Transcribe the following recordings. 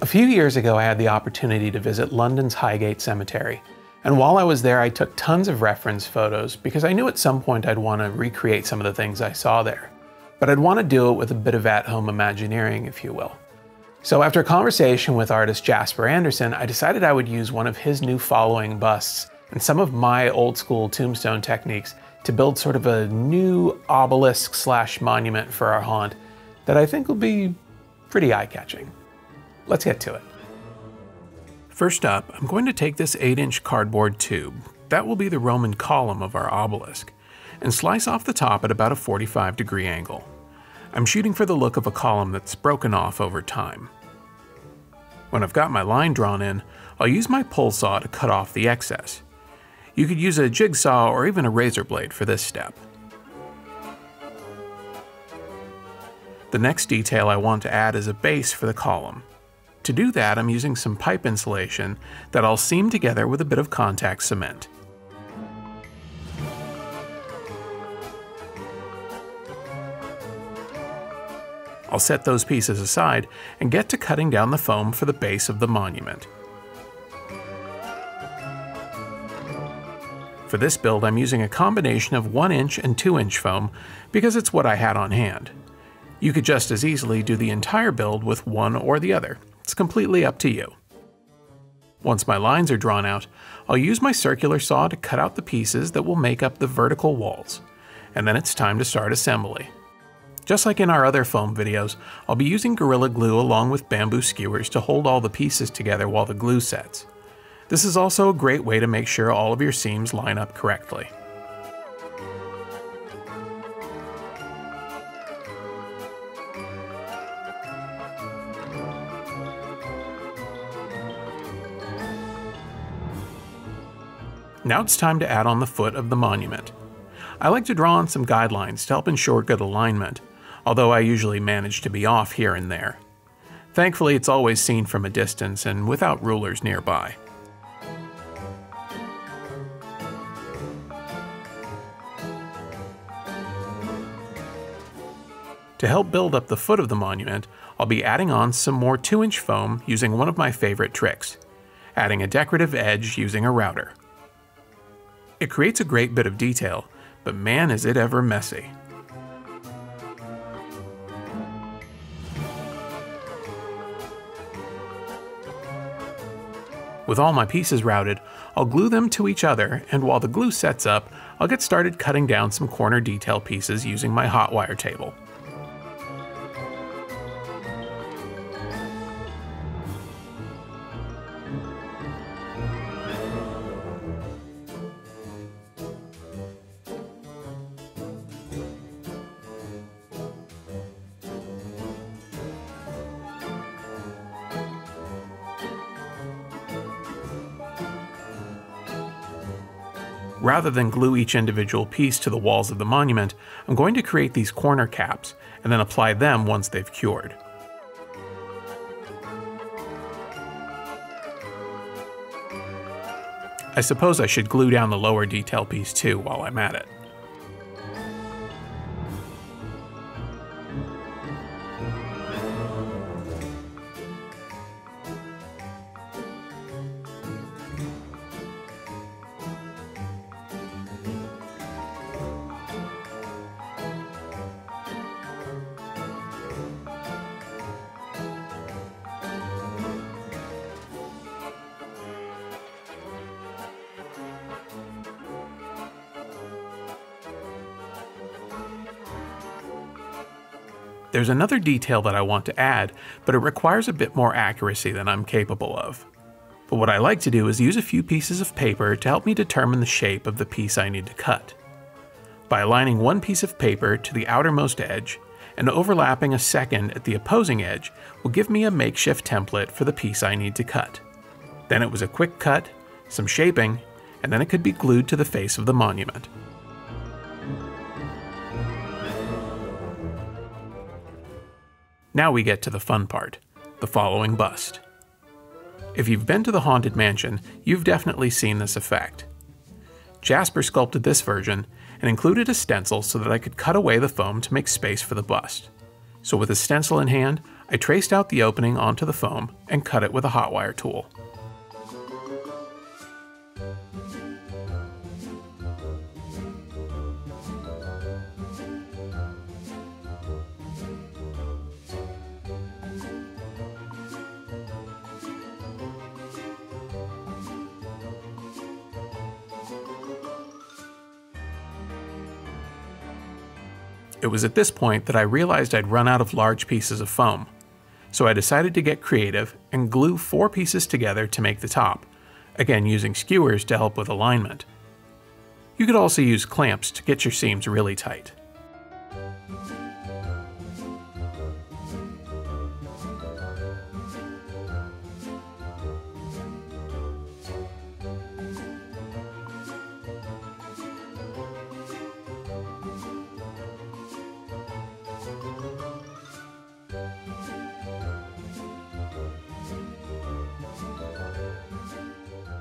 A few years ago, I had the opportunity to visit London's Highgate Cemetery. And while I was there, I took tons of reference photos because I knew at some point I'd want to recreate some of the things I saw there. But I'd want to do it with a bit of at-home Imagineering, if you will. So after a conversation with artist Jasper Anderson, I decided I would use one of his new following busts and some of my old school tombstone techniques to build sort of a new obelisk/monument for our haunt that I think will be pretty eye-catching. Let's get to it. First up, I'm going to take this 8-inch cardboard tube, that will be the Roman column of our obelisk, and slice off the top at about a 45-degree angle. I'm shooting for the look of a column that's broken off over time. When I've got my line drawn in, I'll use my pull saw to cut off the excess. You could use a jigsaw or even a razor blade for this step. The next detail I want to add is a base for the column. To do that, I'm using some pipe insulation that I'll seam together with a bit of contact cement. I'll set those pieces aside and get to cutting down the foam for the base of the monument. For this build, I'm using a combination of 1-inch and 2-inch foam because it's what I had on hand. You could just as easily do the entire build with one or the other. It's completely up to you. Once my lines are drawn out, I'll use my circular saw to cut out the pieces that will make up the vertical walls, and then it's time to start assembly. Just like in our other foam videos, I'll be using Gorilla Glue along with bamboo skewers to hold all the pieces together while the glue sets. This is also a great way to make sure all of your seams line up correctly. Now it's time to add on the foot of the monument. I like to draw on some guidelines to help ensure good alignment, although I usually manage to be off here and there. Thankfully, it's always seen from a distance and without rulers nearby. To help build up the foot of the monument, I'll be adding on some more 2-inch foam using one of my favorite tricks, adding a decorative edge using a router. It creates a great bit of detail, but man is it ever messy. With all my pieces routed, I'll glue them to each other, and while the glue sets up, I'll get started cutting down some corner detail pieces using my Hotwire table. Rather than glue each individual piece to the walls of the monument, I'm going to create these corner caps and then apply them once they've cured. I suppose I should glue down the lower detail piece too while I'm at it. There's another detail that I want to add, but it requires a bit more accuracy than I'm capable of. But what I like to do is use a few pieces of paper to help me determine the shape of the piece I need to cut. By aligning one piece of paper to the outermost edge and overlapping a second at the opposing edge will give me a makeshift template for the piece I need to cut. Then it was a quick cut, some shaping, and then it could be glued to the face of the monument. Now we get to the fun part, the following bust. If you've been to the Haunted Mansion, you've definitely seen this effect. Jasper sculpted this version and included a stencil so that I could cut away the foam to make space for the bust. So with a stencil in hand, I traced out the opening onto the foam and cut it with a Hotwire tool. It was at this point that I realized I'd run out of large pieces of foam. So I decided to get creative and glue 4 pieces together to make the top, again using skewers to help with alignment. You could also use clamps to get your seams really tight.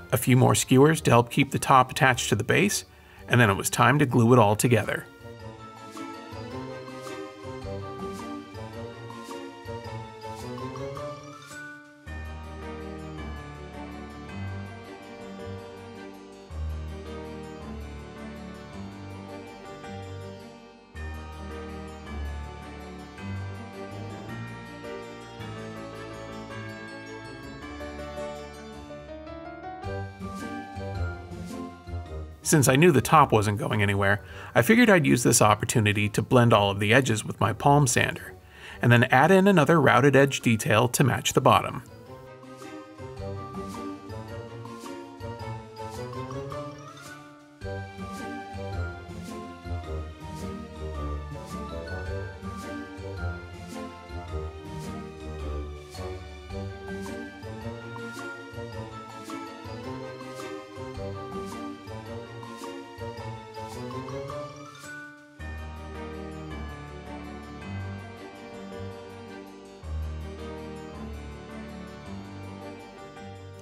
A few more skewers to help keep the top attached to the base, and then it was time to glue it all together. Since I knew the top wasn't going anywhere, I figured I'd use this opportunity to blend all of the edges with my palm sander, and then add in another routed edge detail to match the bottom.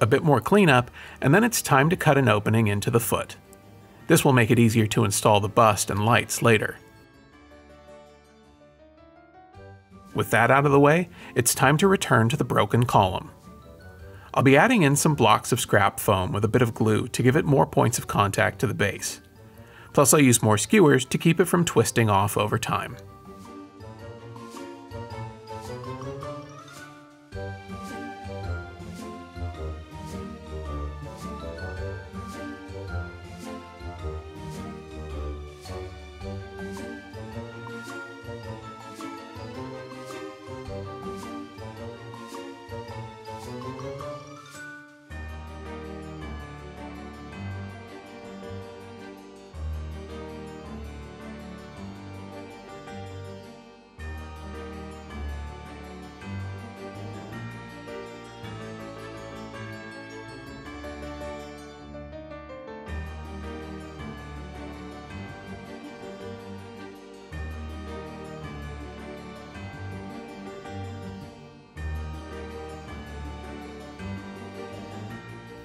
A bit more cleanup, and then it's time to cut an opening into the foot. This will make it easier to install the bust and lights later. With that out of the way, it's time to return to the broken column. I'll be adding in some blocks of scrap foam with a bit of glue to give it more points of contact to the base. Plus I'll use more skewers to keep it from twisting off over time.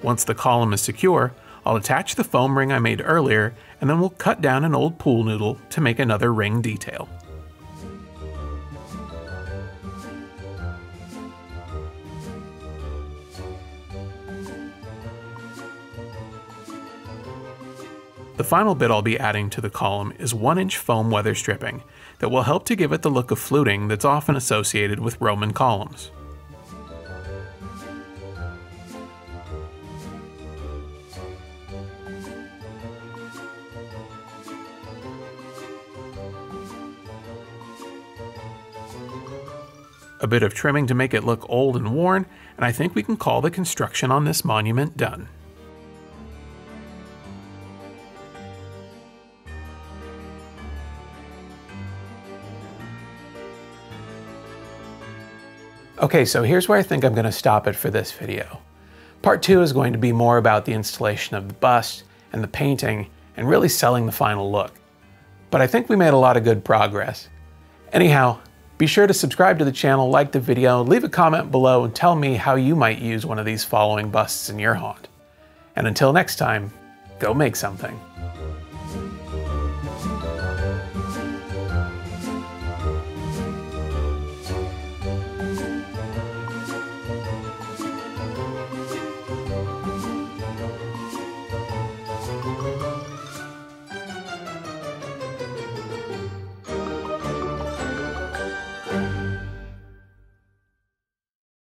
Once the column is secure, I'll attach the foam ring I made earlier, and then we'll cut down an old pool noodle to make another ring detail. The final bit I'll be adding to the column is 1-inch foam weather stripping that will help to give it the look of fluting that's often associated with Roman columns. A bit of trimming to make it look old and worn, and I think we can call the construction on this monument done. Okay, so here's where I think I'm going to stop it for this video. Part 2 is going to be more about the installation of the bust and the painting and really selling the final look. But I think we made a lot of good progress. Anyhow, be sure to subscribe to the channel, like the video, leave a comment below, and tell me how you might use one of these following busts in your haunt. And until next time, go make something.